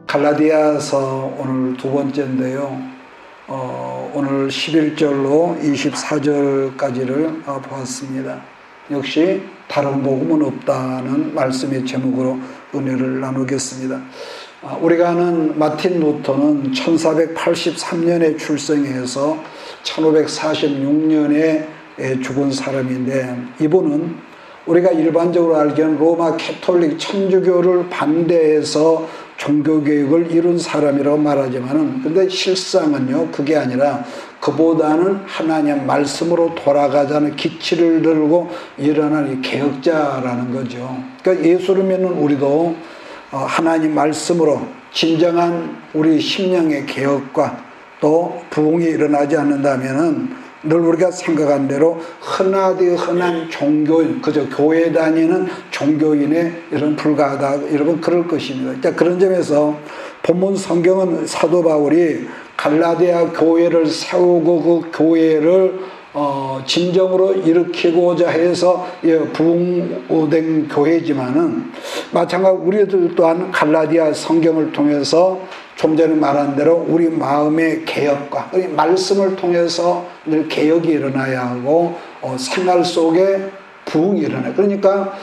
갈라디아서 오늘 두 번째인데요. 오늘 11절로 24절까지를 보았습니다. 역시 다른 복음은 없다는 말씀의 제목으로 은혜를 나누겠습니다. 우리가 아는 마틴 루터는 1483년에 출생해서 1546년에 죽은 사람인데, 이분은 우리가 일반적으로 알기에는 로마 캐톨릭 천주교를 반대해서 종교개혁을 이룬 사람이라고 말하지만은, 근데 실상은요, 그게 아니라 그보다는 하나님 말씀으로 돌아가자는 기치를 들고 일어난 이 개혁자라는 거죠. 그러니까 예수를 믿는 우리도 하나님 말씀으로 진정한 우리 심령의 개혁과 또 부흥이 일어나지 않는다면은 늘 우리가 생각한 대로 흔한 종교인, 그저 교회 다니는 종교인에 이런 불과하다, 여러분 그럴 것입니다. 자, 그런 점에서 본문 성경은 사도 바울이 갈라디아 교회를 세우고 그 교회를 진정으로 일으키고자 해서 부흥된 교회지만은, 마찬가지로 우리들 또한 갈라디아 성경을 통해서 좀 전에 말한 대로 우리 마음의 개혁과 말씀을 통해서 늘 개혁이 일어나야 하고 생활 속에 부흥이 일어나요. 그러니까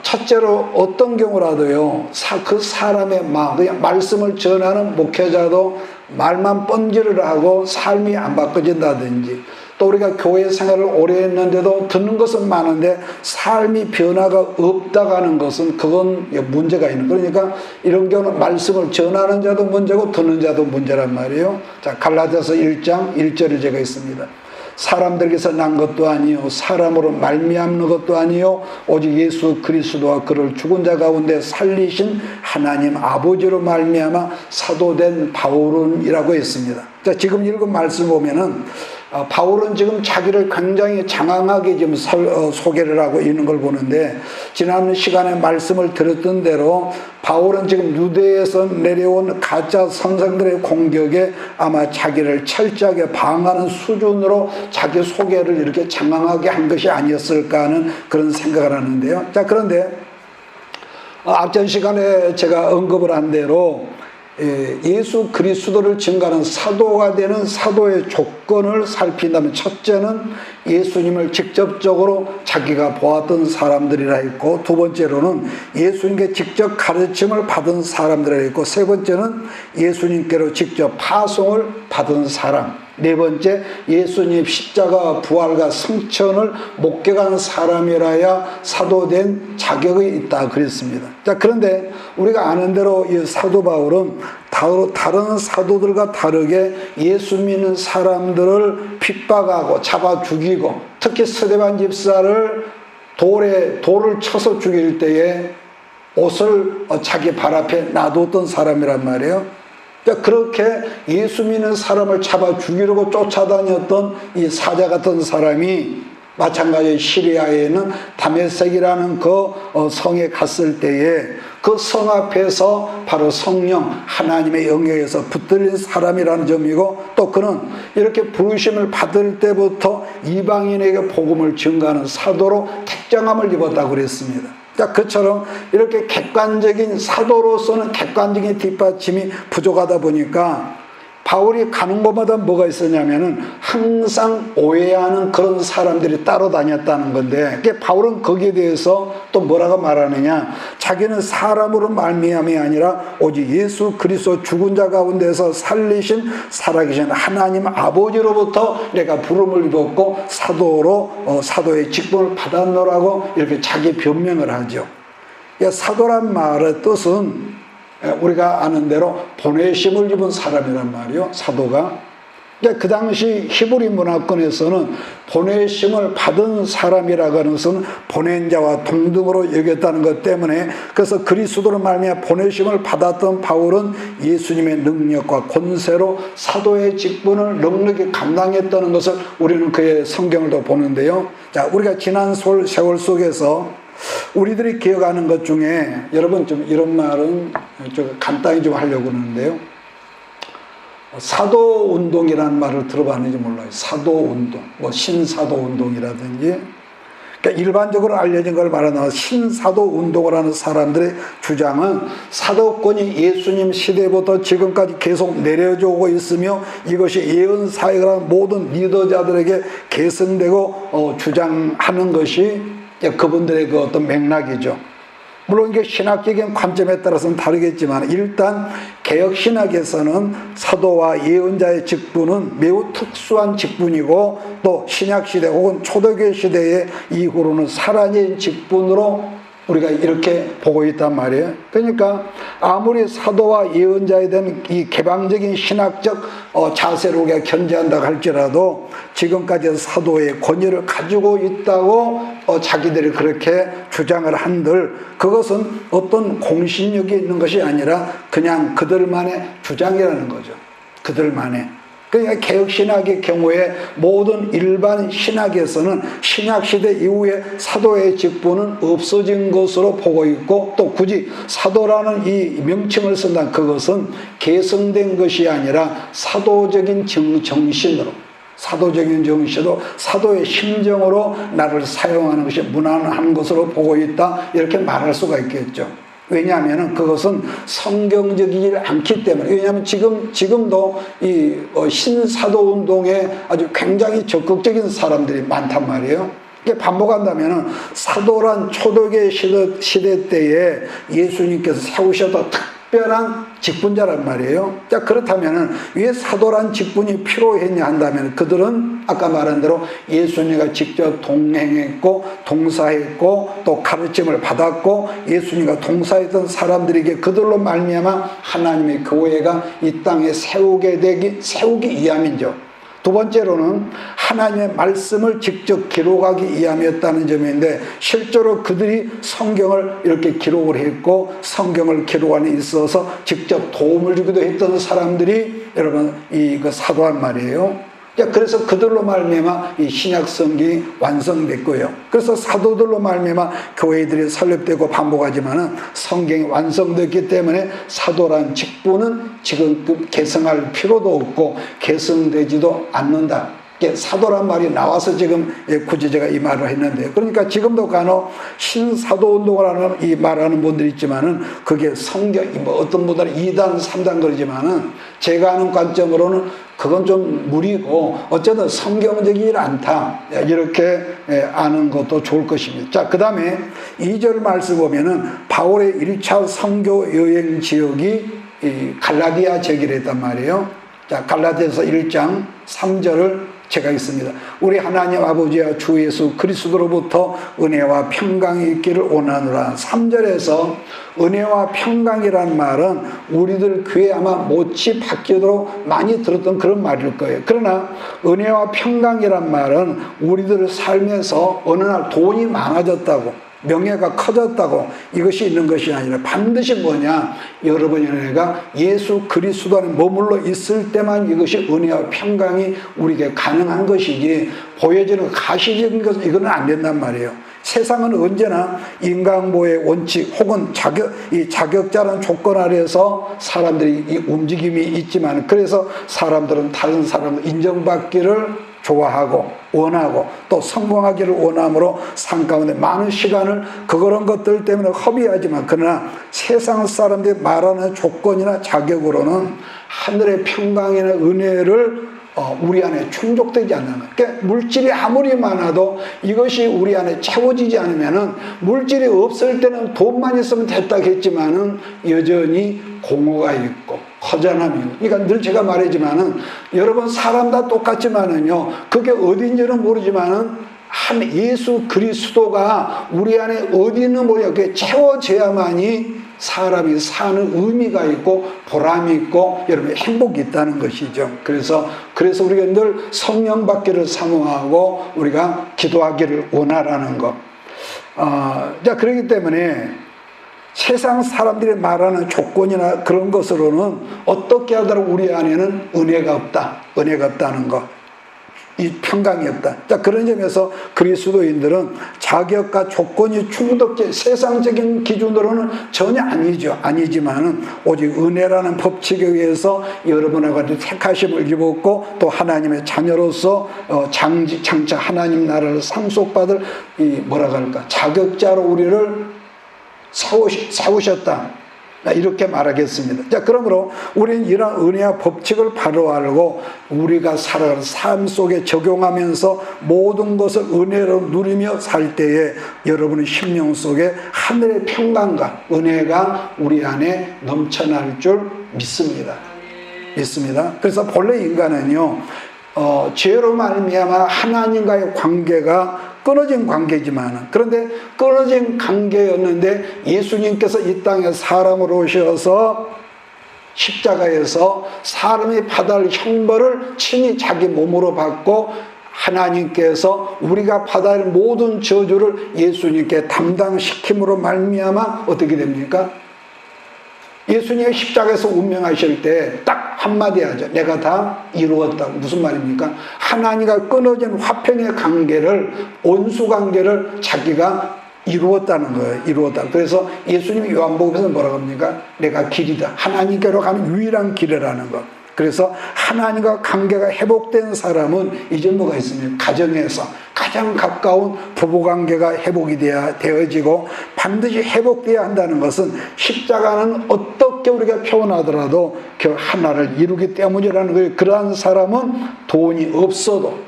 첫째로 어떤 경우라도요, 그 사람의 마음, 그냥 말씀을 전하는 목회자도 말만 뻔질을 하고 삶이 안 바꿔진다든지, 또 우리가 교회 생활을 오래 했는데도 듣는 것은 많은데 삶이 변화가 없다고 하는 것은 그건 문제가 있는, 그러니까 이런 경우는 말씀을 전하는 자도 문제고 듣는 자도 문제란 말이에요. 자, 갈라디아서 1장 1절에 제가 있습니다. 사람들에게서 난 것도 아니요 사람으로 말미암는 것도 아니요 오직 예수 그리스도와 그를 죽은 자 가운데 살리신 하나님 아버지로 말미암아 사도된 바울은이라고 했습니다. 자, 지금 읽은 말씀 보면은 바울은 지금 자기를 굉장히 장황하게 지금 소개를 하고 있는 걸 보는데, 지난 시간에 말씀을 드렸던 대로 바울은 지금 유대에서 내려온 가짜 선생들의 공격에 아마 자기를 철저하게 방어하는 수준으로 자기 소개를 이렇게 장황하게 한 것이 아니었을까 하는 그런 생각을 하는데요. 자, 그런데 앞전 시간에 제가 언급을 한 대로 예수 그리스도를 증거하는 사도가 되는 사도의 조건을 살핀다면, 첫째는 예수님을 직접적으로 자기가 보았던 사람들이라 했고, 두 번째로는 예수님께 직접 가르침을 받은 사람들이라 했고, 세 번째는 예수님께로 직접 파송을 받은 사람, 네 번째 예수님 십자가 부활과 승천을 목격한 사람이라야 사도된 자격이 있다 그랬습니다. 자, 그런데 우리가 아는 대로 이 사도 바울은 다른 사도들과 다르게 예수 믿는 사람들을 핍박하고 잡아 죽이고, 특히 스데반 집사를 돌을 쳐서 죽일 때에 옷을 자기 발 앞에 놔뒀던 사람이란 말이에요. 그렇게 예수 믿는 사람을 잡아 죽이려고 쫓아다녔던 이 사자 같은 사람이 마찬가지로 시리아에 있는 다메섹이라는 그 성에 갔을 때에 그 성 앞에서 바로 성령 하나님의 영역에서 붙들린 사람이라는 점이고, 또 그는 이렇게 부르심을 받을 때부터 이방인에게 복음을 증거하는 사도로 택정함을 입었다고 그랬습니다. 그처럼 이렇게 객관적인 사도로서는 객관적인 뒷받침이 부족하다 보니까 바울이 가는 곳마다 뭐가 있었냐면은 항상 오해하는 그런 사람들이 따로 다녔다는 건데, 바울은 거기에 대해서 또 뭐라고 말하느냐, 자기는 사람으로 말미암이 아니라 오직 예수 그리스도 죽은 자 가운데서 살리신 살아계신 하나님 아버지로부터 내가 부름을 입었고 사도의 직분을 받았노라고 이렇게 자기 변명을 하죠. 사도란 말의 뜻은 우리가 아는 대로 보내심을 입은 사람이란 말이요, 사도가. 그 당시 히브리 문화권에서는 보내심을 받은 사람이라고 하는 것은 보낸 자와 동등으로 여겼다는 것 때문에, 그래서 그리스도로 말미암아 보내심을 받았던 바울은 예수님의 능력과 권세로 사도의 직분을 넉넉히 감당했다는 것을 우리는 그의 성경을 더 보는데요. 자, 우리가 지난 세월 속에서 우리들이 기억하는 것 중에, 여러분 좀 이런 말은 좀 간단히 좀 하려고 하는데요, 사도운동이라는 말을 들어봤는지 몰라요. 사도운동, 신사도운동이라든지 그러니까 일반적으로 알려진 걸 말하는 신사도 운동을 하는 사람들의 주장은 사도권이 예수님 시대부터 지금까지 계속 내려져 오고 있으며 이것이 예언사역을 하는 모든 리더자들에게 계승되고 주장하는 것이 그분들의 그 어떤 맥락이죠. 물론 이게 신학적인 관점에 따라서는 다르겠지만 일단 개혁신학에서는 사도와 예언자의 직분은 매우 특수한 직분이고 또 신약시대 혹은 초대교회 시대의 이후로는 사라진 직분으로 우리가 이렇게 보고 있단 말이에요. 그러니까 아무리 사도와 예언자에 대한 이 개방적인 신학적 자세로 우리가 견제한다고 할지라도 지금까지 사도의 권위를 가지고 있다고 자기들이 그렇게 주장을 한들 그것은 어떤 공신력이 있는 것이 아니라 그냥 그들만의 주장이라는 거죠. 그들만의. 그러니까 개혁신학의 경우에 모든 일반 신학에서는 신약시대 이후에 사도의 직분은 없어진 것으로 보고 있고 또 굳이 사도라는 이 명칭을 쓴다는 그것은 계승된 것이 아니라 사도적인 정신으로 사도의 심정으로 나를 사용하는 것이 무난한 것으로 보고 있다 이렇게 말할 수가 있겠죠. 왜냐하면 그것은 성경적이지 않기 때문에. 왜냐하면 지금도 이 신사도 운동에 아주 굉장히 적극적인 사람들이 많단 말이에요. 이게 반복한다면 사도란 초대교회 시대 때에 예수님께서 세우셨던 특별한 직분자란 말이에요. 자, 그렇다면 왜 사도란 직분이 필요했냐 한다면 그들은 아까 말한 대로 예수님과 직접 동행했고 동사했고 또 가르침을 받았고 예수님과 동사했던 사람들에게 그들로 말미암아 하나님의 교회가 이 땅에 세우기 위함이죠. 두 번째로는 하나님의 말씀을 직접 기록하기 위함이었다는 점인데 실제로 그들이 성경을 이렇게 기록을 했고 성경을 기록하는 데 있어서 직접 도움을 주기도 했던 사람들이 여러분 그 사도란 말이에요. 그래서 그들로 말미암아 이 신약 성경이 완성됐고요. 그래서 사도들로 말미암아 교회들이 설립되고 반복하지만은 성경이 완성됐기 때문에 사도란 직분은 지금 개성할 필요도 없고 개성되지도 않는다. 사도란 말이 나와서 지금 굳이 제가 이 말을 했는데요. 그러니까 지금도 간혹 신사도 운동을 하는 이 말하는 분들이 있지만은 그게 성경, 어떤 분들은 2단, 3단 그러지만은 제가 하는 관점으로는 그건 좀 무리고 어쨌든 성경적이지 않다. 이렇게 아는 것도 좋을 것입니다. 자, 그 다음에 2절 말씀 보면은 바울의 1차 선교 여행 지역이 갈라디아 지역이랬단 말이에요. 자, 갈라디아서 1장 3절을 제가 있습니다. 우리 하나님 아버지와 주 예수 그리스도로부터 은혜와 평강이 있기를 원하노라. 3절에서 은혜와 평강이란 말은 우리들 귀에 아마 못이 박히도록 많이 들었던 그런 말일 거예요. 그러나 은혜와 평강이란 말은 우리들 삶에서 어느 날 돈이 많아졌다고 명예가 커졌다고 이것이 있는 것이 아니라 반드시 뭐냐, 여러분의 은혜가 예수 그리스도 안에 머물러 있을 때만 이것이 은혜와 평강이 우리에게 가능한 것이지 보여지는 가시적인 것은 이거는 안 된단 말이에요. 세상은 언제나 인간보호의 원칙 혹은 자격자라는 조건 아래에서 사람들이 이 움직임이 있지만 그래서 사람들은 다른 사람을 인정받기를 좋아하고 원하고 또 성공하기를 원함으로 삶 가운데 많은 시간을 그런 것들 때문에 허비하지만 그러나 세상 사람들이 말하는 조건이나 자격으로는 하늘의 평강이나 은혜를 우리 안에 충족되지 않는 거예요. 그러니까 물질이 아무리 많아도 이것이 우리 안에 채워지지 않으면은 물질이 없을 때는 돈만 있으면 됐다겠지만은 여전히 공허가 있고 허전함이 있고. 그러니까 늘 제가 말하지만은 여러분 사람 다 똑같지만은요 그게 어딘지는 모르지만은 한 예수 그리스도가 우리 안에 어디 있는 뭐냐 그게 채워져야만이 사람이 사는 의미가 있고 보람이 있고 여러분 행복이 있다는 것이죠. 그래서 우리가 늘 성령 받기를 사모하고 우리가 기도하기를 원하라는 것. 자, 그렇기 때문에 세상 사람들이 말하는 조건이나 그런 것으로는 어떻게 하더라도 우리 안에는 은혜가 없다는 것. 이 평강이 없다. 자, 그런 점에서 그리스도인들은 자격과 조건이 충족된 세상적인 기준으로는 전혀 아니지만은 오직 은혜라는 법칙에 의해서 여러분과 택하심을 입었고 또 하나님의 자녀로서 장차 하나님 나라를 상속받을 이 뭐라고 할까 자격자로 우리를 세우셨다. 이렇게 말하겠습니다. 자, 그러므로 우리는 이런 은혜와 법칙을 바로 알고 우리가 살아가는 삶 속에 적용하면서 모든 것을 은혜로 누리며 살 때에 여러분의 심령 속에 하늘의 평강과 은혜가 우리 안에 넘쳐날 줄 믿습니다. 그래서 본래 인간은요, 죄로 말미암아 하나님과의 관계가 끊어진 관계지만 그런데 끊어진 관계였는데 예수님께서 이 땅에 사람으로 오셔서 십자가에서 사람이 받을 형벌을 친히 자기 몸으로 받고 하나님께서 우리가 받아야 할 모든 저주를 예수님께 담당시킴으로 말미암아 어떻게 됩니까? 예수님이 십자가에서 운명하실 때 딱 한마디 하죠. 내가 다 이루었다. 무슨 말입니까? 하나님과 끊어진 화평의 관계를, 온수 관계를 자기가 이루었다는 거예요. 이루었다. 그래서 예수님이 요한복음에서 뭐라고 합니까? 내가 길이다. 하나님께로 가는 유일한 길이라는 것. 그래서 하나님과 관계가 회복된 사람은 이제 뭐가 있습니까? 가정에서 가장 가까운 부부관계가 회복이 되어지고 반드시 회복되어야 한다는 것은 십자가는 어떻게 우리가 표현하더라도 그 하나를 이루기 때문이라는 거예요. 그러한 사람은 돈이 없어도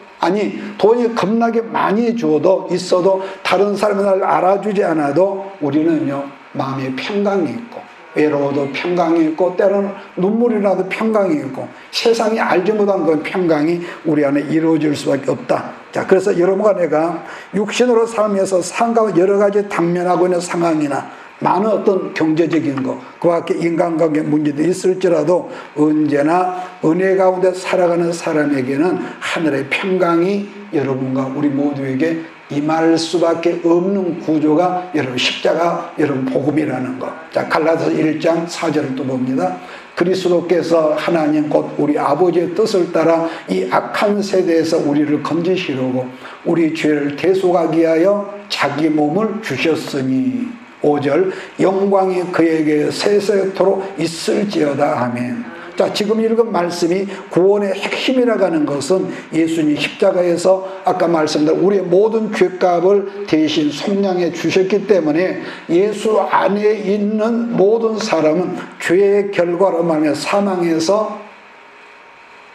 돈이 겁나게 많이 주어도 있어도 다른 사람이 나를 알아주지 않아도 우리는요 마음에 평강이 있고 외로워도 평강이 있고 때로는 눈물이 나도 평강이 있고 세상이 알지 못한 그 평강이 우리 안에 이루어질 수밖에 없다. 자, 그래서 여러분과 내가 육신으로 살면서 상가와 여러 가지 당면하고 있는 상황이나 많은 어떤 경제적인 것, 그 밖에 인간관계 문제도 있을지라도 언제나 은혜 가운데 살아가는 사람에게는 하늘의 평강이 여러분과 우리 모두에게 임할 수밖에 없는 구조가 여러분 십자가 여러분 복음이라는 것. 자, 갈라디아서 1장 4절을 또 봅니다. 그리스도께서 하나님 곧 우리 아버지의 뜻을 따라 이 악한 세대에서 우리를 건지시려고 우리 죄를 대속하기 위하여 자기 몸을 주셨으니 5절 영광이 그에게 세세토록 있을지어다. 아멘. 자, 지금 읽은 말씀이 구원의 핵심이라고 하는 것은 예수님 십자가에서 아까 말씀드린 우리의 모든 죄값을 대신 속량해 주셨기 때문에 예수 안에 있는 모든 사람은 죄의 결과로 말하면 사망에서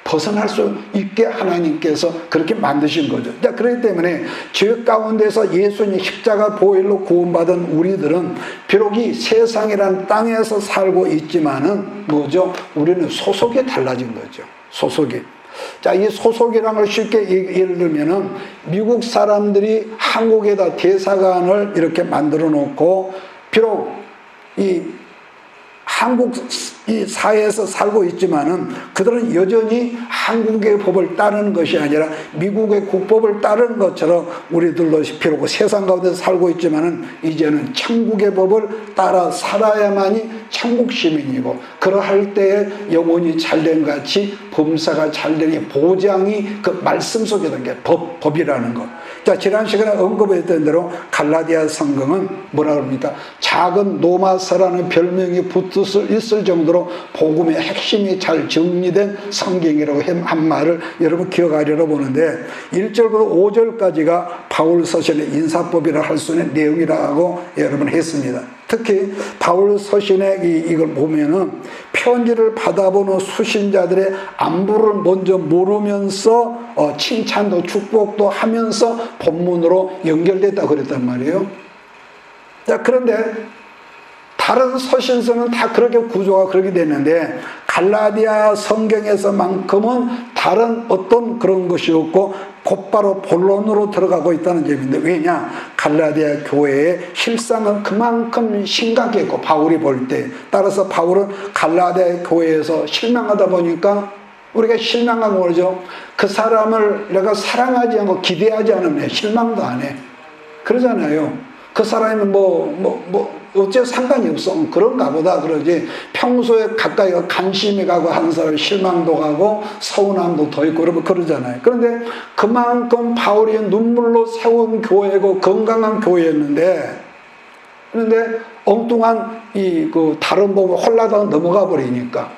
벗어날 수 있게 하나님께서 그렇게 만드신 거죠. 자, 그렇기 때문에 죄 가운데서 예수님 십자가 보혈로 구원받은 우리들은 비록 이 세상이라는 땅에서 살고 있지만은 뭐죠? 우리는 소속이 달라진 거죠. 소속이. 자, 이 소속이라는 걸 쉽게 예를 들면은 미국 사람들이 한국에다 대사관을 이렇게 만들어 놓고 비록 이 한국 이 사회에서 살고 있지만은 그들은 여전히 한국의 법을 따르는 것이 아니라 미국의 국법을 따르는 것처럼 우리들도 비록 세상 가운데 살고 있지만은 이제는 천국의 법을 따라 살아야만이 천국 시민이고 그러할 때에 영혼이 잘된 같이 범사가 잘되니 보장이 그 말씀 속에 있는 게 법이라는 것. 자, 지난 시간에 언급했던 대로 갈라디아 성경은 뭐라 그럽니까? 작은 노마서라는 별명이 있을 정도로 복음의 핵심이 잘 정리된 성경이라고 한 말을 여러분 기억하려고 보는데 1절부터 5절까지가 바울 서신의 인사법이라 할 수 있는 내용이라고 여러분 했습니다. 특히 바울 서신의 이걸 보면은 편지를 받아보는 수신자들의 안부를 먼저 물으면서 칭찬도 축복도 하면서 본문으로 연결됐다고 그랬단 말이에요. 자, 그런데 다른 서신서는 다 그렇게 구조가 그렇게 되는데 갈라디아 성경에서만큼은 다른 어떤 그런 것이 없고 곧바로 본론으로 들어가고 있다는 점인데 왜냐? 갈라디아 교회의 실상은 그만큼 심각했고 바울이 볼 때 따라서 바울은 갈라디아 교회에서 실망하다 보니까 우리가 실망한 거죠. 그 사람을 내가 사랑하지 않고 기대하지 않으면 실망도 안 해. 그러잖아요. 그 사람이 어째 상관이 없어. 그런가 보다 그러지. 평소에 가까이 관심이 가고 하는 사람이 실망도 가고 서운함도 더 있고 그러잖아요. 그런데 그만큼 바울이 눈물로 세운 교회고 건강한 교회였는데, 그런데 엉뚱한 그 다른 복음을 홀라다가 넘어가 버리니까,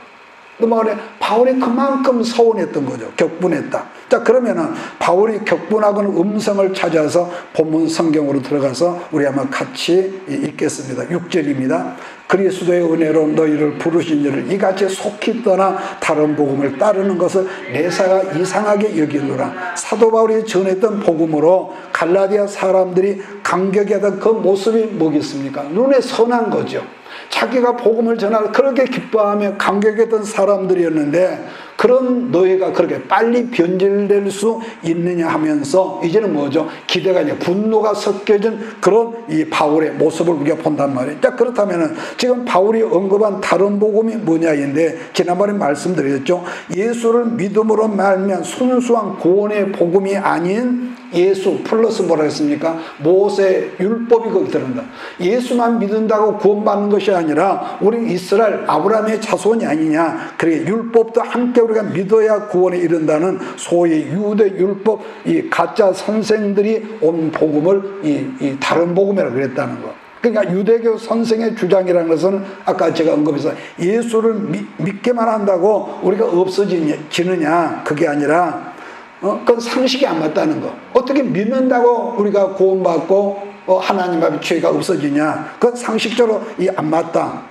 바울이 그만큼 서운했던 거죠. 격분했다. 자, 그러면은 바울이 격분하고는 음성을 찾아서 본문 성경으로 들어가서 우리 한번 같이 읽겠습니다. 6절입니다. 그리스도의 은혜로 너희를 부르신 이를 이같이 속히 떠나 다른 복음을 따르는 것을 내사가 이상하게 여기노라. 사도 바울이 전했던 복음으로 갈라디아 사람들이 감격하던 그 모습이 뭐겠습니까? 눈에 선한 거죠. 자기가 복음을 전하고 그렇게 기뻐하며 감격했던 사람들이었는데, 그런 너희가 그렇게 빨리 변질될 수 있느냐 하면서 이제는 뭐죠? 기대가 아니라 분노가 섞여진 그런 이 바울의 모습을 우리가 본단 말이에요. 자, 그렇다면은 지금 바울이 언급한 다른 복음이 뭐냐인데, 지난번에 말씀드렸죠. 예수를 믿음으로 말미암은 순수한 구원의 복음이 아닌 예수 플러스 뭐라 했습니까? 모세 율법이 거기 들어간다. 예수만 믿는다고 구원받는 것이 아니라 우리 이스라엘 아브라함의 자손이 아니냐. 그러게 율법도 함께 우리가 믿어야 구원에 이른다는 소위 유대 율법, 이 가짜 선생들이 온 복음을 이 다른 복음이라고 그랬다는 거. 그러니까 유대교 선생의 주장이라는 것은 아까 제가 언급해서 예수를 믿게만 한다고 우리가 없어지느냐, 그게 아니라 그건 상식이 안 맞다는 거. 어떻게 믿는다고 우리가 구원받고 하나님 앞에 죄가 없어지냐. 그건 상식적으로 안 맞다.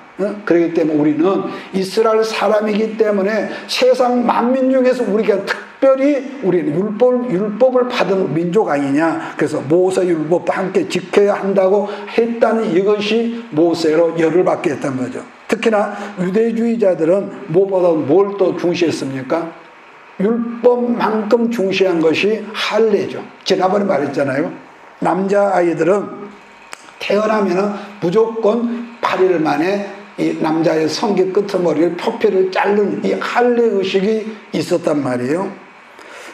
그렇기 때문에 우리는 이스라엘 사람이기 때문에 세상 만민 중에서 우리가 특별히 우리는 율법을 받은 민족 아니냐. 그래서 모세 율법도 함께 지켜야 한다고 했다는 이것이 모세로 열을 받게 했던 거죠. 특히나 유대주의자들은 무엇보다 뭘 또 중시했습니까? 율법만큼 중시한 것이 할례죠. 지난번에 말했잖아요. 남자아이들은 태어나면 무조건 8일 만에 이 남자의 성기 끄트머리를 표피를 자르는 이 할례 의식이 있었단 말이에요.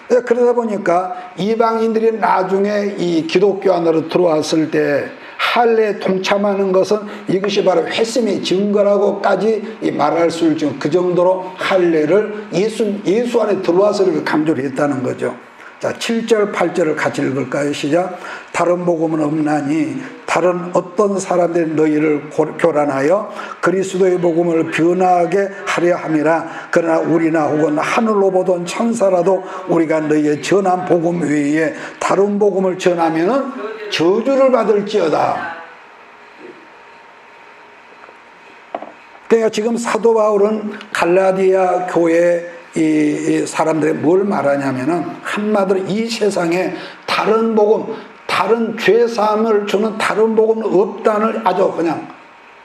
그러다 보니까 이방인들이 나중에 이 기독교 안으로 들어왔을 때 할례에 동참하는 것은 이것이 바로 회심의 증거라고까지 말할 수 있죠. 그 정도로 할례를 예수 안에 들어와서 이렇게 강조를 했다는 거죠. 자, 7절, 8절을 같이 읽을까요? 시작. 다른 복음은 없나니 다른 어떤 사람들이 너희를 교란하여 그리스도의 복음을 변하게 하려 함이라. 그러나 우리나 혹은 하늘로 보던 천사라도 우리가 너희의 전한 복음 외에 다른 복음을 전하면은 저주를 받을지어다. 그러니까 지금 사도 바울은 갈라디아 교회 이 사람들이 뭘 말하냐면은 한마디로 이 세상에 다른 복음, 다른 죄사함을 주는 다른 복음은 없다는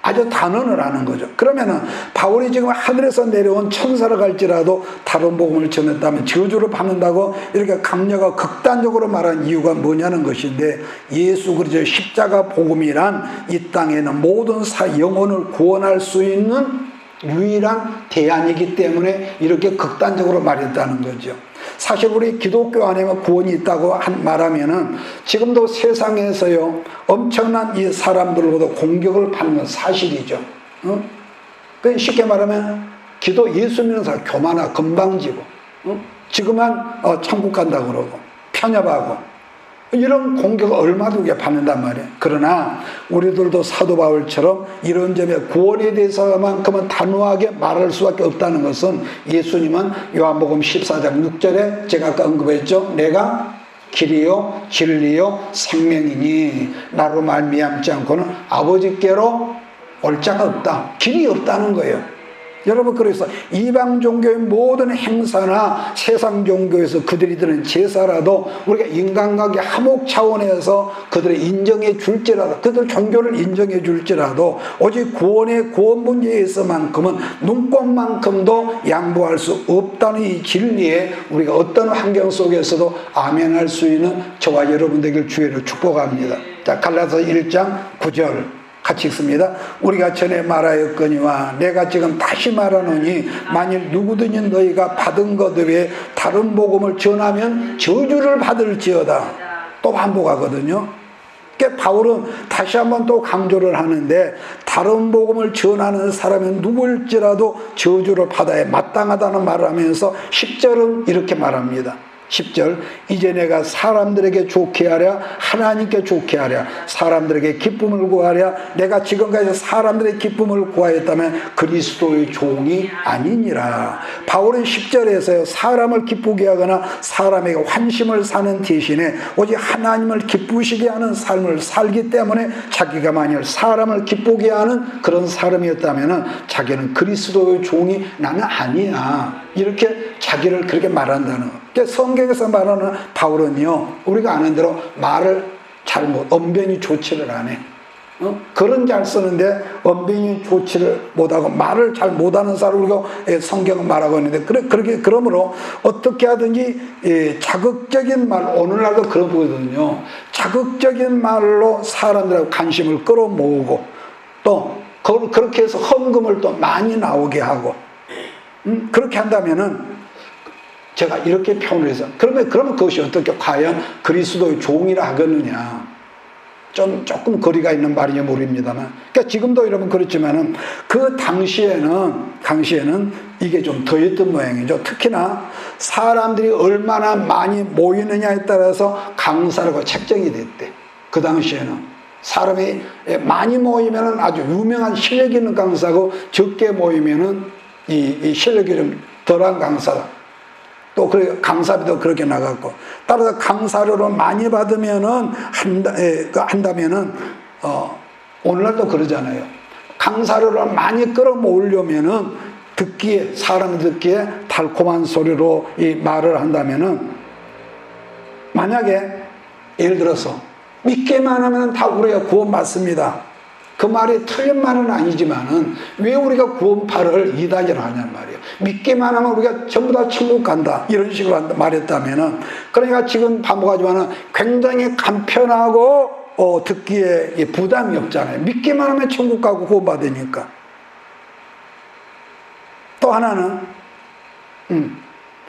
아주 단언을 하는 거죠. 그러면은 바울이 지금 하늘에서 내려온 천사를 갈지라도 다른 복음을 전했다면 저주를 받는다고 이렇게 강력하고 극단적으로 말한 이유가 뭐냐는 것인데, 예수 그리스도의 십자가 복음이란 이 땅에는 모든 영혼을 구원할 수 있는 유일한 대안이기 때문에 이렇게 극단적으로 말했다는 거죠. 사실 우리 기독교 안에만 구원이 있다고 말하면은 지금도 세상에서요 엄청난 이 사람들로부터 공격을 받는 건 사실이죠. 쉽게 말하면 예수 믿는 사람 교만하고 건방지고 지금만 천국 간다고 그러고 편협하고 이런 공격을 얼마나 우리가 받는단 말이에요. 그러나 우리들도 사도 바울처럼 이런 점에 구원에 대해서만큼은 단호하게 말할 수밖에 없다는 것은, 예수님은 요한복음 14장 6절에 제가 아까 언급했죠. 내가 길이요 진리요 생명이니 나로 말미암지 않고는 아버지께로 올 자가 없다. 길이 없다는 거예요. 여러분, 그래서 이방 종교의 모든 행사나 세상 종교에서 그들이 드는 제사라도 우리가 인간관계 화목 차원에서 그들을 인정해 줄지라도, 그들 종교를 인정해 줄지라도 오직 구원 문제에서만큼은 눈꼽만큼도 양보할 수 없다는 이 진리에 우리가 어떤 환경 속에서도 아멘할 수 있는 저와 여러분들에게 주의를 축복합니다. 자, 갈라디아서 1장 9절 같이 읽습니다. 우리가 전에 말하였거니와 내가 지금 다시 말하노니 만일 누구든지 너희가 받은 것 외에 다른 복음을 전하면 저주를 받을지어다. 또 반복하거든요. 그러니까 바울은 다시 한번 또 강조를 하는데, 다른 복음을 전하는 사람은 누구일지라도 저주를 받아야 마땅하다는 말을 하면서 10절은 이렇게 말합니다. 10절, 이제 내가 사람들에게 좋게 하랴 하나님께 좋게 하랴 사람들에게 기쁨을 구하랴 내가 지금까지 사람들의 기쁨을 구하였다면 그리스도의 종이 아니니라. 바울은 10절에서요, 사람을 기쁘게 하거나 사람에게 환심을 사는 대신에 오직 하나님을 기쁘시게 하는 삶을 살기 때문에 자기가 만일 사람을 기쁘게 하는 그런 사람이었다면 자기는 그리스도의 종이 나는 아니야, 이렇게 자기를 그렇게 말한다는 거. 성경에서 말하는 바울은요, 우리가 아는 대로 말을 잘못, 언변이 좋지를 않아. 글은 잘 쓰는데 언변이 좋지를 못하고 말을 잘 못하는 사람으로 성경은 말하고 있는데, 그러므로 어떻게 하든지 자극적인 말, 오늘날도 그런 거거든요. 자극적인 말로 사람들하고 관심을 끌어모으고 또 그렇게 해서 헌금을 또 많이 나오게 하고, 그렇게 한다면은 제가 이렇게 표현을 해서, 그러면 그것이 어떻게 과연 그리스도의 종이라 하겠느냐. 조금 거리가 있는 말인지 모릅니다만. 그러니까 지금도 여러분 그렇지만은 그 당시에는 이게 좀 더했던 모양이죠. 특히나 사람들이 얼마나 많이 모이느냐에 따라서 강사라고 책정이 됐대. 그 당시에는. 사람이 많이 모이면은 아주 유명한 실력 있는 강사고, 적게 모이면은 이 실력이 좀 덜한 강사다. 또 강사비도 그렇게 나갔고, 따라서 강사료를 많이 받으면은 한다면은 오늘날도 그러잖아요. 강사료를 많이 끌어모으려면은 사람이 듣기에 달콤한 소리로 이 말을 한다면은, 만약에 예를 들어서 믿기만 하면 다 우리가 구원받습니다, 그 말이 틀린 말은 아니지만은 왜 우리가 구원파를 이단이라고 하냔 말이에요. 믿기만 하면 우리가 전부 다 천국 간다, 이런 식으로 말했다면은, 그러니까 지금 반복하지만은 굉장히 간편하고 듣기에 부담이 없잖아요. 믿기만 하면 천국 가고 구원받으니까. 또 하나는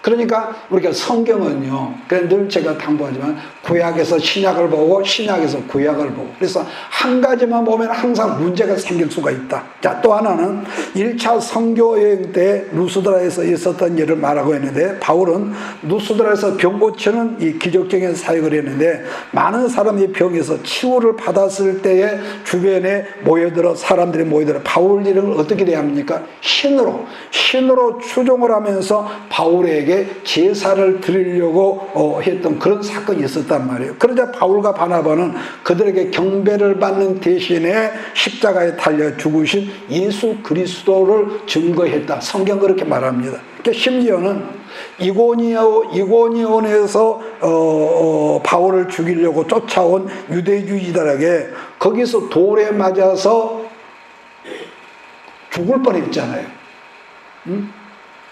그러니까 우리가 성경은요, 늘 제가 당부하지만 구약에서 신약을 보고 신약에서 구약을 보고, 그래서 한 가지만 보면 항상 문제가 생길 수가 있다. 자, 또 하나는 1차 선교여행 때 루스드라에서 있었던 일을 말하고 있는데, 바울은 루스드라에서 병 고치는 이 기적적인 사역을 했는데, 많은 사람이 병에서 치유를 받았을 때에 주변에 사람들이 모여들어 바울 이름을 어떻게 대합니까? 신으로 추종을 하면서 바울에게 제사를 드리려고 했던 그런 사건이 있었단 말이에요. 그러자 바울과 바나바는 그들에게 경배를 받는 대신에 십자가에 달려 죽으신 예수 그리스도를 증거했다. 성경 그렇게 말합니다. 그러니까 심지어는 이고니온에서 바울을 죽이려고 쫓아온 유대주의자들에게 거기서 돌에 맞아서 죽을 뻔했잖아요.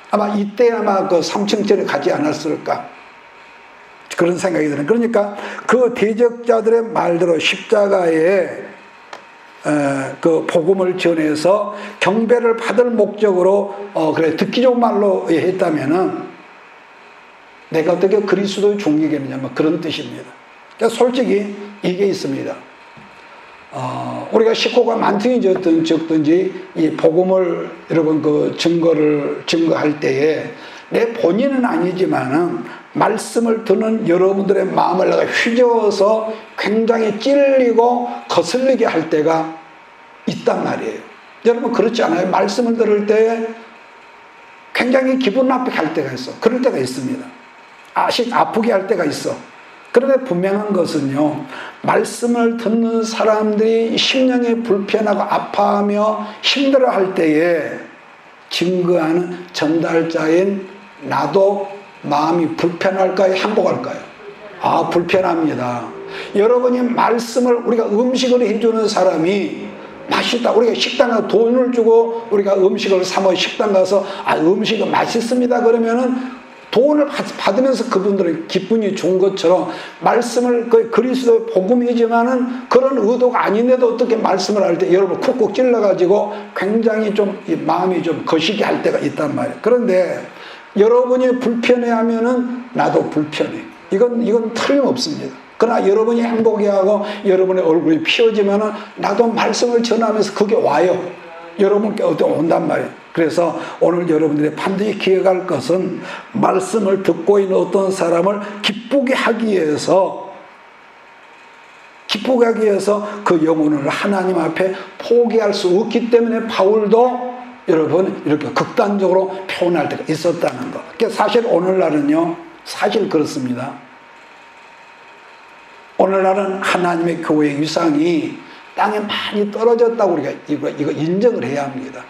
아마 이때 그 3층짜리 가지 않았을까, 그런 생각이 드는. 그러니까 그 대적자들의 말대로 십자가에 그 복음을 전해서 경배를 받을 목적으로 듣기 좋은 말로 했다면은 내가 어떻게 그리스도의 종이겠느냐, 뭐 그런 뜻입니다. 그러니까 솔직히 이게 있습니다. 우리가 식구가 많든지 적든지 이 복음을 여러분 증거할 때에 내 본인은 아니지만은 말씀을 듣는 여러분들의 마음을 내가 휘저어서 굉장히 찔리고 거슬리게 할 때가 있단 말이에요. 여러분 그렇지 않아요? 말씀을 들을 때 굉장히 기분 나쁘게 할 때가 있어. 그럴 때가 있습니다. 아프게 할 때가 있어. 그런데 분명한 것은요, 말씀을 듣는 사람들이 심령이 불편하고 아파하며 힘들어할 때에 증거하는 전달자인 나도 마음이 불편할까요? 행복할까요? 불편합니다. 여러분이 말씀을, 우리가 음식을 해주는 사람이 맛있다, 우리가 식당 가서 돈을 주고 우리가 음식을 사면 식당 가서 음식은 맛있습니다 그러면은 돈을 받으면서 그분들은 기분이 좋은 것처럼, 말씀을 그리스도의 복음이지만은 그런 의도가 아닌데도 어떻게 말씀을 할 때 여러분 쿡쿡 찔러가지고 굉장히 좀 마음이 좀 거시기 할 때가 있단 말이에요. 그런데 여러분이 불편해하면은 나도 불편해. 이건 틀림없습니다. 그러나 여러분이 행복해하고 여러분의 얼굴이 피어지면은 나도 말씀을 전하면서 그게 와요. 여러분께 온단 말이에요. 그래서 오늘 여러분들이 반드시 기억할 것은 말씀을 듣고 있는 어떤 사람을 기쁘게 하기 위해서 그 영혼을 하나님 앞에 포기할 수 없기 때문에 바울도 여러분 이렇게 극단적으로 표현할 때가 있었다는 것. 그러니까 사실 오늘날은요, 사실 그렇습니다. 오늘날은 하나님의 교회의 위상이 땅에 많이 떨어졌다고 우리가 이거 인정을 해야 합니다.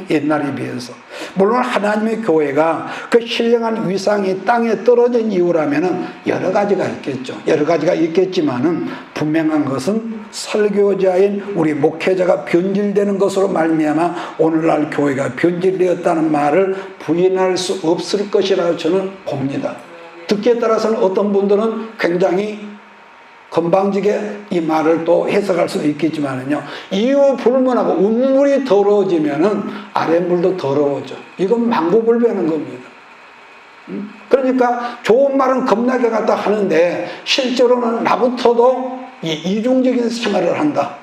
옛날에 비해서. 물론 하나님의 교회가 그 신령한 위상이 땅에 떨어진 이유라면은 여러 가지가 있겠죠. 여러 가지가 있겠지만은 분명한 것은 설교자인 우리 목회자가 변질되는 것으로 말미암아 오늘날 교회가 변질되었다는 말을 부인할 수 없을 것이라고 저는 봅니다. 듣기에 따라서는 어떤 분들은 굉장히 건방지게 이 말을 또 해석할 수도 있겠지만은요, 이유 불문하고 운물이 더러워지면은 아랫물도 더러워져. 이건 망고불변한 겁니다. 그러니까 좋은 말은 겁나게 갖다 하는데 실제로는 나부터도 이중적인 생활을 한다.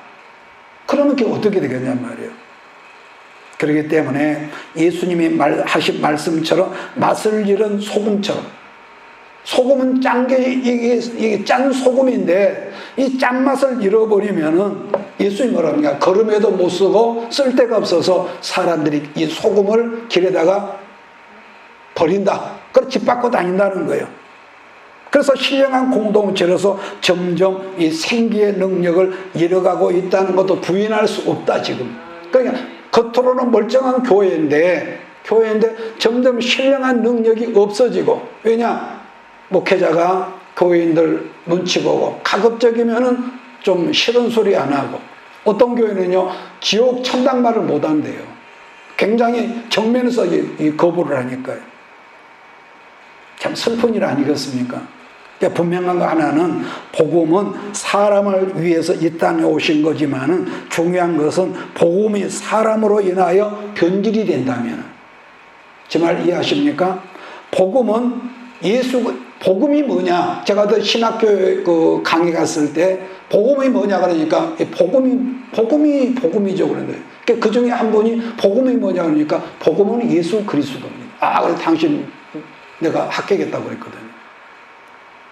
그러면 그게 어떻게 되겠냔 말이에요. 그렇기 때문에 예수님이 하신 말씀처럼 맛을 잃은 소금처럼, 소금은 이게 짠 소금인데 이 짠맛을 잃어버리면은 예수님이 뭐랍니까? 걸음에도 못 쓰고 쓸 데가 없어서 사람들이 이 소금을 길에다가 버린다. 그걸 집 밖으로 다닌다는 거예요. 그래서 신령한 공동체로서 점점 이 생기의 능력을 잃어가고 있다는 것도 부인할 수 없다 지금. 그러니까 겉으로는 멀쩡한 교회인데 점점 신령한 능력이 없어지고, 왜냐? 목회자가 교회인들 눈치 보고 가급적이면은 좀 싫은 소리 안 하고, 어떤 교회는요 지옥 천당 말을 못 한대요. 굉장히 정면에서 거부를 하니까요. 참 슬픈 일 아니겠습니까? 그러니까 분명한 거 하나는 복음은 사람을 위해서 이 땅에 오신 거지만은 중요한 것은 복음이 사람으로 인하여 변질이 된다면, 제 말 이해하십니까? 복음이 뭐냐? 제가 그 신학교 그 강의 갔을 때 복음이 뭐냐 그러니까 복음이죠 그런데 그 중에 한 분이 복음이 뭐냐 그러니까 복음은 예수 그리스도입니다. 그래 당신 내가 합격했다고 그랬거든요.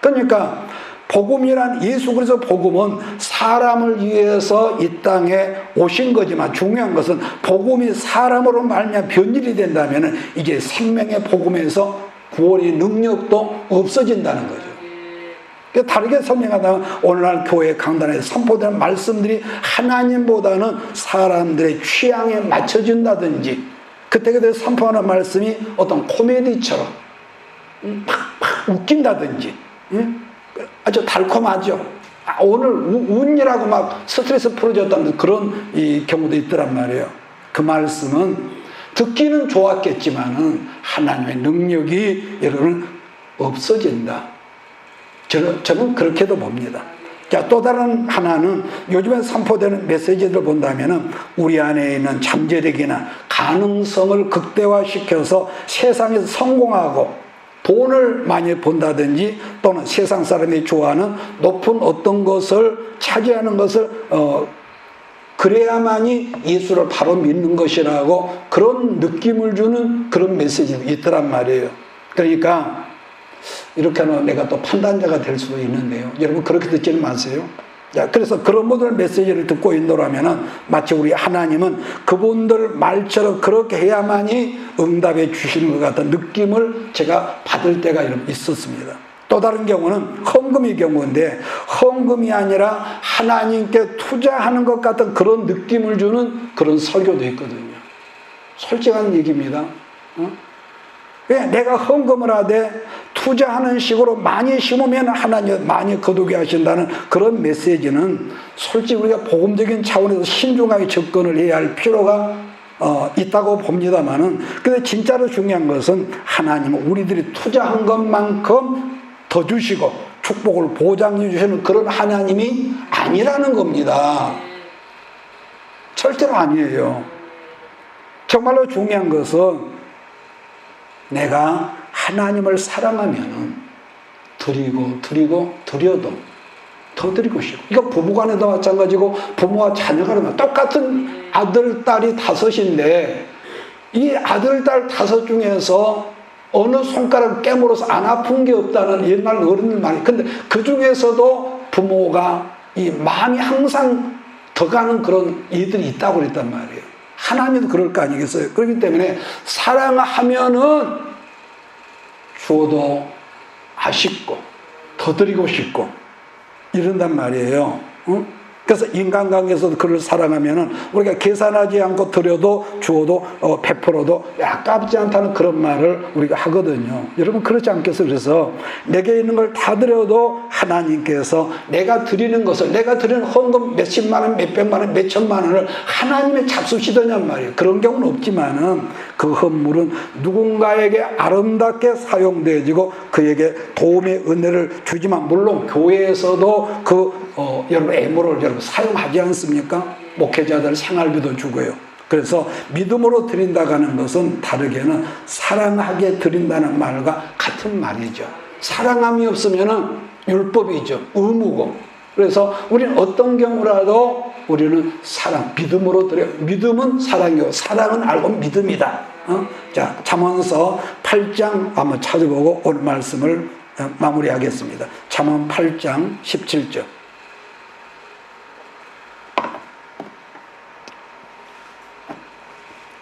그러니까 복음이란 예수 그리스도 복음은 사람을 위해서 이 땅에 오신 거지만 중요한 것은 복음이 사람으로 말미암아 변질이 된다면 이제 생명의 복음에서 구원의 능력도 없어진다는 거죠. 다르게 설명하다면 오늘날 교회 강단에서 선포되는 말씀들이 하나님보다는 사람들의 취향에 맞춰진다든지, 그때 선포하는 말씀이 어떤 코미디처럼 팍팍 웃긴다든지, 아주 달콤하죠. 오늘 운이라고 막 스트레스 풀어줬다는 그런 이 경우도 있더란 말이에요. 그 말씀은 듣기는 좋았겠지만은 하나님의 능력이 여러분 없어진다. 저는 그렇게도 봅니다. 자, 또 다른 하나는 요즘에 선포되는 메시지를 본다면은 우리 안에 있는 잠재력이나 가능성을 극대화시켜서 세상에서 성공하고 돈을 많이 번다든지 또는 세상 사람이 좋아하는 높은 어떤 것을 차지하는 것을 그래야만이 예수를 바로 믿는 것이라고 그런 느낌을 주는 그런 메시지가 있더란 말이에요. 그러니까 이렇게 하면 내가 또 판단자가 될 수도 있는데요. 여러분 그렇게 듣지는 마세요. 자, 그래서 그런 모든 메시지를 듣고 있노라면은 마치 우리 하나님은 그분들 말처럼 그렇게 해야만이 응답해 주시는 것 같은 느낌을 제가 받을 때가 있었습니다. 또 다른 경우는 헌금의 경우인데, 헌금이 아니라 하나님께 투자하는 것 같은 그런 느낌을 주는 그런 설교도 있거든요. 솔직한 얘기입니다. 왜 내가 헌금을 하되 투자하는 식으로 많이 심으면 하나님 많이 거두게 하신다는 그런 메시지는 솔직히 우리가 복음적인 차원에서 신중하게 접근을 해야 할 필요가 있다고 봅니다만은, 근데 진짜로 중요한 것은 하나님은 우리들이 투자한 것만큼 더 주시고 축복을 보장해 주시는 그런 하나님이 아니라는 겁니다. 절대로 아니에요. 정말로 중요한 것은 내가 하나님을 사랑하면 드려도 더 드리고 싶고. 이거 부부간에도 마찬가지고 부모와 자녀간에도 똑같은 아들, 딸이 5인데 이 아들, 딸 5 중에서 어느 손가락 깨물어서 안 아픈 게 없다는 옛날 어른들 말이. 근데 그 중에서도 부모가 이 마음이 항상 더 가는 그런 이들이 있다고 그랬단 말이에요. 하나님도 그럴 거 아니겠어요? 그렇기 때문에 사랑하면은 주어도 아쉽고 더 드리고 싶고 이런단 말이에요. 응? 그래서 인간관계에서도 그를 사랑하면은 우리가 계산하지 않고 드려도 주어도 베풀어도 아깝지 않다는 그런 말을 우리가 하거든요. 여러분 그렇지 않겠어요? 그래서 내게 있는 걸 다 드려도 하나님께서 내가 드리는 것을, 내가 드리는 헌금 몇십만 원, 몇백만 원, 몇천만 원을 하나님의 잡수시더냔 말이에요. 그런 경우는 없지만은 그 헌물은 누군가에게 아름답게 사용되어지고 그에게 도움의 은혜를 주지만, 물론 교회에서도 여러분 애물을 여러분 사용하지 않습니까? 목회자들 생활비도 주고요. 그래서 믿음으로 드린다고 하는 것은 다르게는 사랑하게 드린다는 말과 같은 말이죠. 사랑함이 없으면 율법이죠. 의무고. 그래서 우리는 어떤 경우라도 우리는 믿음으로 드려요. 믿음은 사랑이고 사랑은 알고 믿음이다. 자, 잠언서 8장 한번 찾아보고 오늘 말씀을 마무리하겠습니다. 잠언 8장 17절.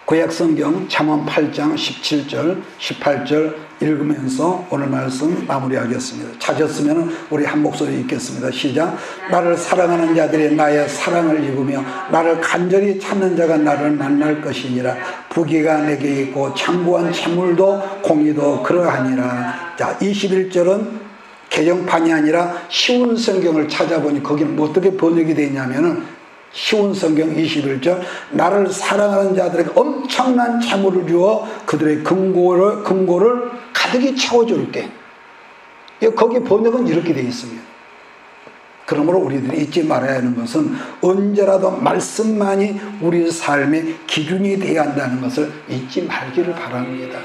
구약성경 잠언 8장 17절, 18절 읽으면서 오늘 말씀 마무리하겠습니다. 찾았으면 우리 한 목소리 읽겠습니다. 시작. 나를 사랑하는 자들이 나의 사랑을 입으며 나를 간절히 찾는 자가 나를 만날 것이니라. 부귀가 내게 있고 창고한 재물도 공의도 그러하니라. 자, 21절은 개정판이 아니라 쉬운 성경을 찾아보니 거기는 어떻게 번역이 되어 있냐면은 쉬운 성경 21절, 나를 사랑하는 자들에게 엄청난 재물을 주어 그들의 금고를 가득히 채워줄게. 거기 번역은 이렇게 되어 있습니다. 그러므로 우리들이 잊지 말아야 하는 것은 언제라도 말씀만이 우리 삶의 기준이 되어야 한다는 것을 잊지 말기를 바랍니다.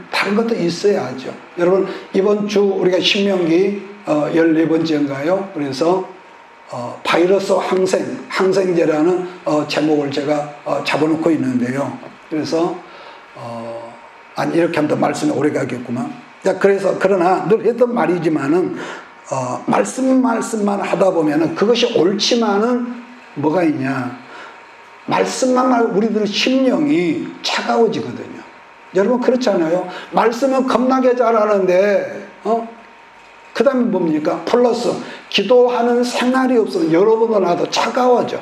다른 것도 있어야죠. 여러분 이번 주 우리가 신명기 14번째인가요? 그래서 바이러스 항생제라는 제목을 제가 잡아놓고 있는데요. 그래서 이렇게 하면 더 말씀이 오래 가겠구만. 그러나 늘 했던 말이지만은 말씀만 하다 보면은 그것이 옳지만은 뭐가 있냐? 말씀만 말고 우리들 심령이 차가워지거든요. 여러분 그렇잖아요. 말씀은 겁나게 잘하는데 그 다음에 뭡니까? 플러스 기도하는 생활이 없으면 여러분도 나도 차가워져.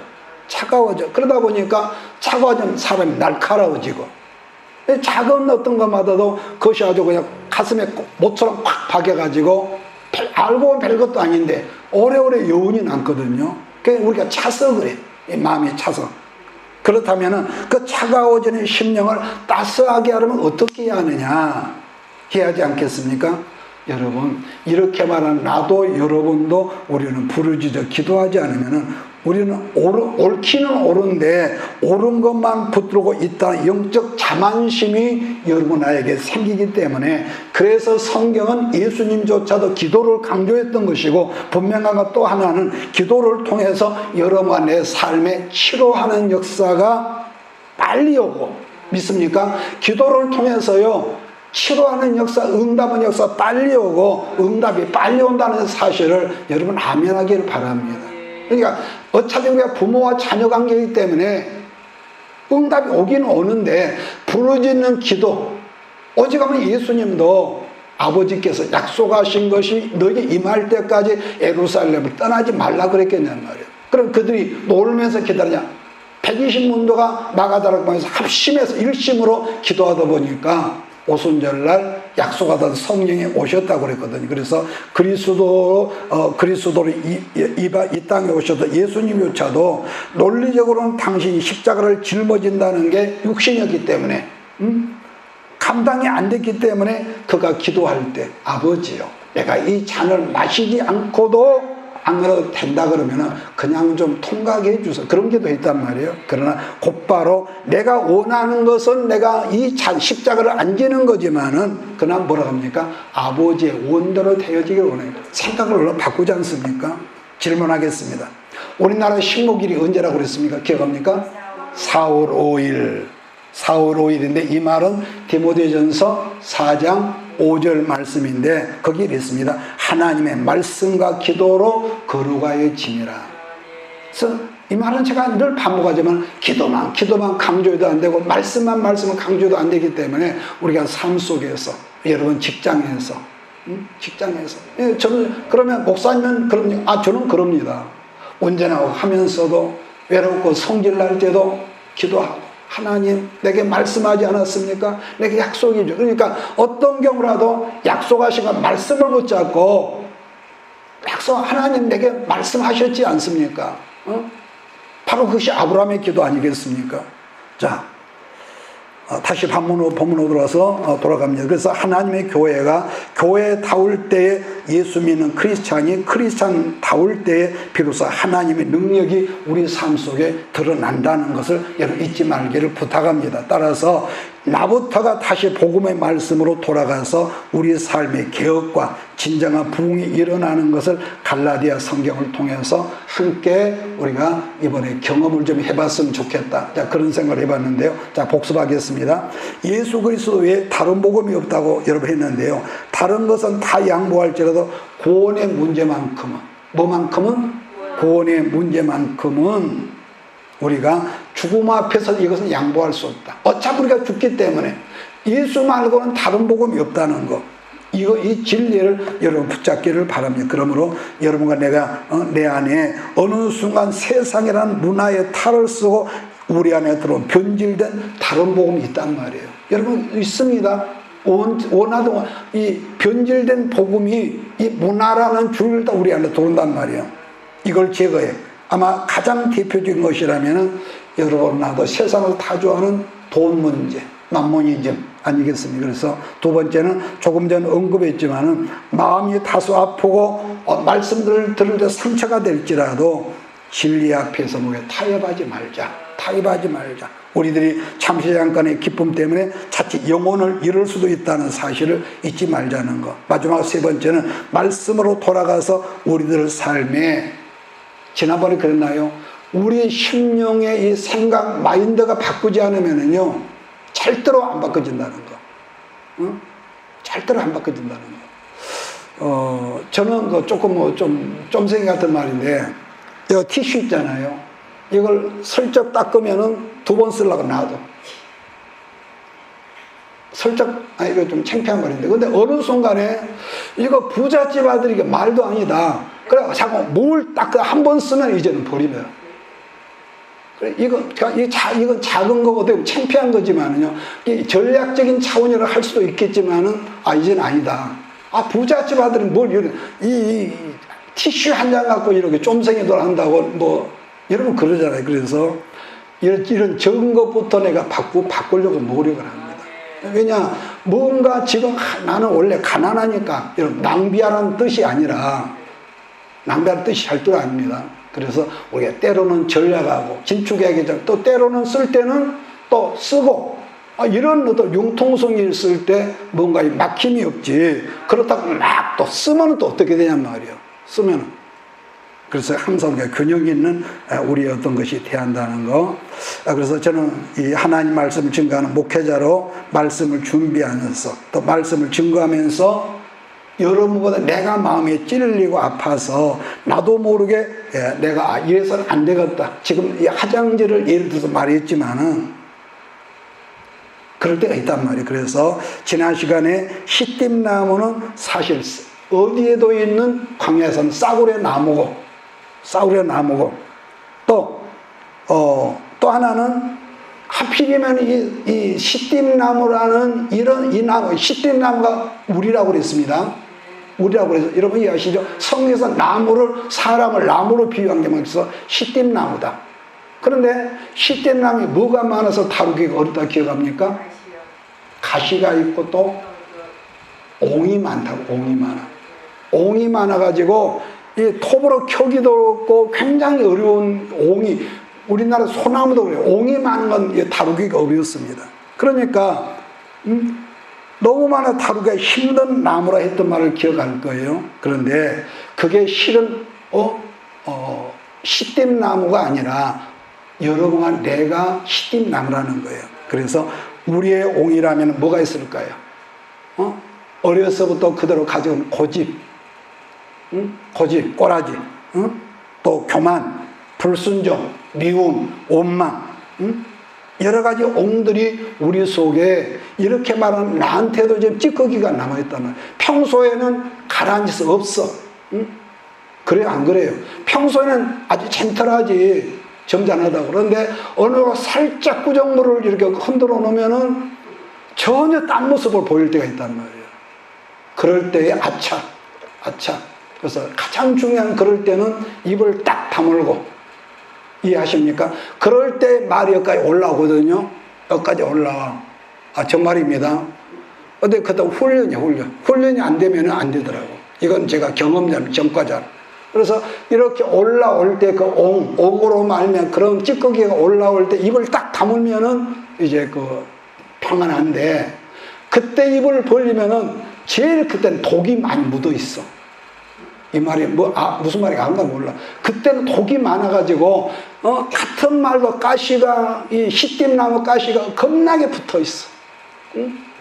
그러다 보니까 차가워지면 사람이 날카로워지고, 작은 어떤 것마다도 그것이 아주 그냥 가슴에 못처럼 팍 박여가지고 알고 보면 별것도 아닌데 오래오래 여운이 남거든요. 그러니까 우리가 차서 그래. 마음이 차서. 그렇다면 그 차가워지는 심령을 따스하게 하려면 어떻게 해야 하느냐? 해야 하지 않겠습니까? 여러분 이렇게 말하는 나도 여러분도 우리는 부르짖어 기도하지 않으면 우리는 옳기는 옳은데 옳은 것만 붙들고 있다는 영적 자만심이 여러분 나에게 생기기 때문에, 그래서 성경은 예수님조차도 기도를 강조했던 것이고, 분명한 것 또 하나는 기도를 통해서 여러분과 내 삶에 치료하는 역사가 빨리 오고, 믿습니까? 기도를 통해서요 치료하는 역사, 응답은 역사 빨리 오고 응답이 빨리 온다는 사실을 여러분 아멘하기를 바랍니다. 그러니까 어차피 우리가 부모와 자녀 관계이기 때문에 응답이 오긴 오는데 부르짖는 기도, 오직하면 예수님도 아버지께서 약속하신 것이 너에게 임할 때까지 예루살렘을 떠나지 말라 그랬겠냔 말이에요. 그럼 그들이 놀면서 기다리냐? 120문도가 마가다락방에서 합심해서 일심으로 기도하다 보니까 오순절날 약속하던 성령이 오셨다고 그랬거든요. 그래서 그리스도로 이 땅에 오셔서 예수님조차도 논리적으로는 당신이 십자가를 짊어진다는 게 육신이었기 때문에 감당이 안 됐기 때문에 그가 기도할 때 아버지요, 내가 이 잔을 마시지 않고도 안 그래도 된다 그러면은 그냥 좀 통과하게 해주세요. 그런 기도 했단 말이에요. 그러나 곧바로 내가 원하는 것은 내가 이 십자가를 안 지는 거지만은 그러나 뭐라 합니까? 아버지의 원대로 되어지기를 원해요. 생각을 바꾸지 않습니까? 질문하겠습니다. 우리나라 식목일이 언제라고 그랬습니까? 기억합니까? 4월 5일. 4월 5일인데 이 말은 디모데전서 4장 5절 말씀인데 거기에 있습니다. 하나님의 말씀과 기도로 거룩하여 지니라. 그래서 이 말은 제가 늘 반복하지만 기도만 강조해도 안 되고 말씀만 강조해도 안 되기 때문에 우리가 삶 속에서 여러분 직장에서 예, 저는 그러면 목사님은 그럼요. 저는 그럽니다. 언제나 하면서도 외롭고 성질 날 때도 기도하고 하나님 내게 말씀하지 않았습니까? 내게 약속이 죠. 그러니까 어떤 경우라도 약속하신 건 말씀을 붙잡고 하나님 내게 말씀하셨지 않습니까? 바로 그것이 아브라함의 기도 아니겠습니까? 자, 다시 본문으로 들어와서 돌아갑니다. 그래서 하나님의 교회가 교회다울 때에 예수 믿는 크리스찬다울 때에 비로소 하나님의 능력이 우리 삶 속에 드러난다는 것을 여러분 잊지 말기를 부탁합니다. 따라서 나부터가 다시 복음의 말씀으로 돌아가서 우리 삶의 개혁과 진정한 부흥이 일어나는 것을 갈라디아 성경을 통해서 함께 우리가 이번에 경험을 좀 해봤으면 좋겠다. 자, 그런 생각을 해봤는데요. 자, 복습하겠습니다. 예수 그리스도 외에 다른 복음이 없다고 여러분 했는데요. 다른 것은 다 양보할지라도 구원의 문제만큼은 구원의 문제만큼은 우리가 죽음 앞에서 이것은 양보할 수 없다. 어차피 우리가 죽기 때문에 예수 말고는 다른 복음이 없다는 것. 이 진리를 여러분 붙잡기를 바랍니다. 그러므로 여러분과 내가 내 안에 어느 순간 세상이라는 문화의 탈을 쓰고 우리 안에 들어온 변질된 다른 복음이 있단 말이에요. 여러분 있습니다. 원하도 이 변질된 복음이 이 문화라는 줄을 다 우리 안에 들어온단 말이에요. 이걸 제거해. 아마 가장 대표적인 것이라면 여러분 나도 세상을 다 좋아하는 돈 문제, 만모니즘 아니겠습니까? 그래서 두 번째는 조금 전 언급했지만은 마음이 다소 아프고 말씀들을 들을 때 상처가 될지라도 진리 앞에서 타협하지 말자. 우리들이 잠시 잠깐의 기쁨 때문에 자칫 영혼을 잃을 수도 있다는 사실을 잊지 말자는 것. 마지막 세 번째는 말씀으로 돌아가서 우리들 삶에 지난번에 그랬나요? 우리 심령의 이 생각, 마인드가 바꾸지 않으면요, 절대로 안 바꿔진다는 거. 절대로 안 바꿔진다는 거. 저는 조금 쫌생이 같은 말인데, 이거 티슈 있잖아요. 이걸 슬쩍 닦으면은 2번 쓰려고 놔둬. 이거 좀 창피한 말인데. 근데 어느 순간에 이거 부잣집 아들이 이게 말도 아니다. 그래, 자꾸 뭘 닦아 한 번 쓰면 이제는 버리면. 그래, 이건 작은 거고 창피한 거지만은요. 이 전략적인 차원으로 할 수도 있겠지만은, 이제는 아니다. 부잣집 아들은 이 티슈 한 장 갖고 이렇게 쫌생이들 한다고 여러분 그러잖아요. 그래서 이런 적은 것부터 내가 바꾸려고 노력을 합니다. 왜냐, 뭔가 지금 나는 원래 가난하니까, 여러분, 낭비하라는 뜻이 아니라, 낭비하는 뜻이 할 줄 아닙니다. 그래서 우리가 때로는 전략하고, 진축해야겠죠. 또 때로는 쓸 때는 또 쓰고, 이런 어떤 융통성이 있을 때 뭔가 막힘이 없지. 그렇다고 막 또 쓰면 또 어떻게 되냔 말이에요. 쓰면은. 그래서 항상 우리가 균형 있는 우리의 어떤 것이 돼야 한다는 거. 그래서 저는 이 하나님 말씀을 증거하는 목회자로 말씀을 준비하면서 또 말씀을 증거하면서 여러분보다 내가 마음에 찔리고 아파서 나도 모르게 내가 이래서는 안 되겠다. 지금 이 화장지를 예를 들어서 말했지만은 그럴 때가 있단 말이에요. 그래서 지난 시간에 시띠나무는 사실 어디에도 있는 광야에서는 싸구려 나무고 또 하나는 하필이면 이 시띠나무라는 이 나무, 시띠나무가 우리라고 그랬습니다. 우리라고 그래서 여러분 이해하시죠? 성경에서 사람을 나무로 비유한 게 있어 시띠나무다. 그런데 시띠나무에 뭐가 많아서 다루기가 어렵다 기억합니까? 가시가 있고 또 옹이 많다고. 옹이 많아가지고 이 톱으로 켜기도 어렵고 굉장히 어려운 옹이, 우리나라 소나무도 그래요. 옹이 많은 건 다루기가 어렵습니다. 그러니까 너무 많아 다루기가 힘든 나무라 했던 말을 기억할 거예요. 그런데 그게 실은 시띠나무가 아니라 여러분과 내가 시띠나무라는 거예요. 그래서 우리의 옹이라면 뭐가 있을까요? 어려서부터 그대로 가져온 고집, 고집, 꼬라지, 또 교만, 불순종, 미움, 원망, 여러 가지 옹들이 우리 속에 이렇게 말하는 나한테도 지금 찌꺼기가 남아있단 말이에요. 평소에는 가라앉을 수 없어. 그래요, 안 그래요? 평소에는 아주 젠틀하지, 점잖하다고. 그런데 어느 살짝 구정물을 이렇게 흔들어 놓으면은 전혀 딴 모습을 보일 때가 있단 말이에요. 그럴 때에 아차. 그래서 가장 중요한 그럴 때는 입을 딱 다물고, 이해하십니까? 그럴 때 말이 여기까지 올라오거든요. 여기까지 올라와. 정말입니다. 근데 그것도 훈련이 안 되면 안 되더라고. 이건 제가 경험자는 전과자. 그래서 이렇게 올라올 때 그 옹으로 말면 그런 찌꺼기가 올라올 때 입을 딱 다물면은 이제 평안한데, 그때 입을 벌리면은 제일 그때는 독이 많이 묻어 있어. 이 말이 무슨 말인가 안 가 몰라. 그때는 독이 많아가지고 같은 말도 가시가, 이 시띠나무 가시가 겁나게 붙어 있어.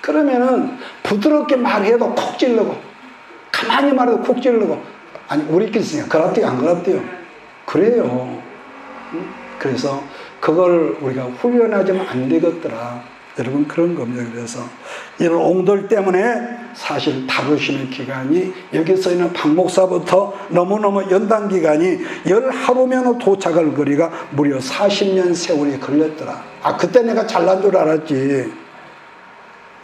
그러면은 부드럽게 말해도 콕 찔르고, 가만히 말해도 콕 찔르고. 아니, 우리끼리 있으니까 그렇대요, 안 그렇대요? 그래요. 그래서 그걸 우리가 훈련하자면 안 되겠더라. 여러분, 그런 겁니다. 그래서 이런 옹들 때문에 사실 다루시는 기간이, 여기서 있는 박 목사부터 너무너무 연단 기간이 10하루면 도착할 거리가 무려 40년 세월이 걸렸더라. 그때 내가 잘난 줄 알았지.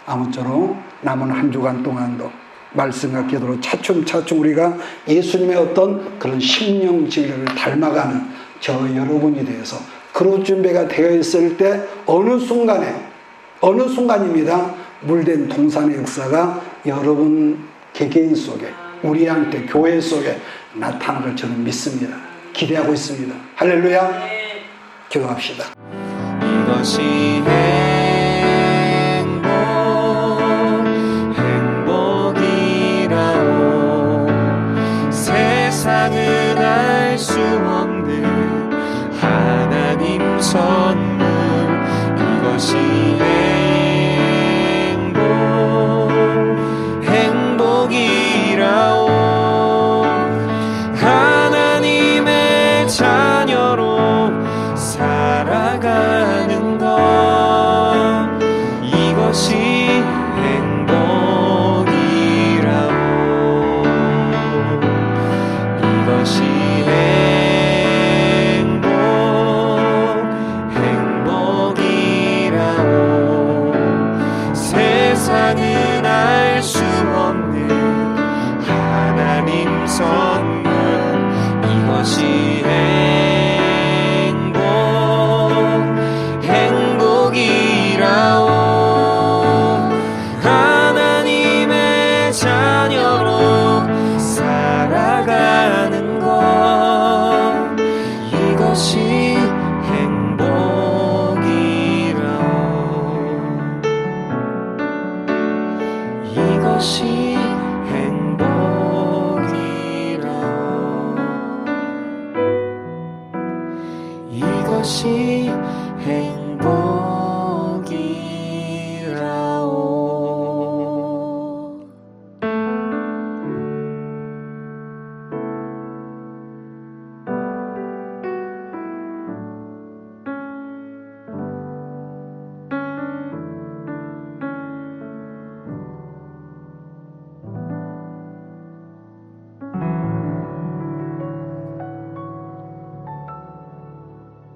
아무쪼록 남은 한 주간 동안도 말씀과 기도로 차츰차츰 우리가 예수님의 어떤 그런 심령 진리를 닮아가는 저 여러분이 되어서, 그런 준비가 되어 있을 때 어느 순간입니다. 물된 동산의 역사가 여러분 개개인 속에, 우리한테 교회 속에 나타나를 저는 믿습니다. 기대하고 있습니다. 할렐루야. 기도합시다. 이것이 행복이라오. 세상은 알 수 없는 하나님 선물. 이것이 행복이라오. 하나님의 자녀로 살아가는 것, 이것이 행복이라오. 이것이 행복이라오. 세상은 알 수 없는 하나님 선물. 이것이 행복이라오. 하나님의 자녀로 살아가는 것, 이것이 행복이라오. 이것이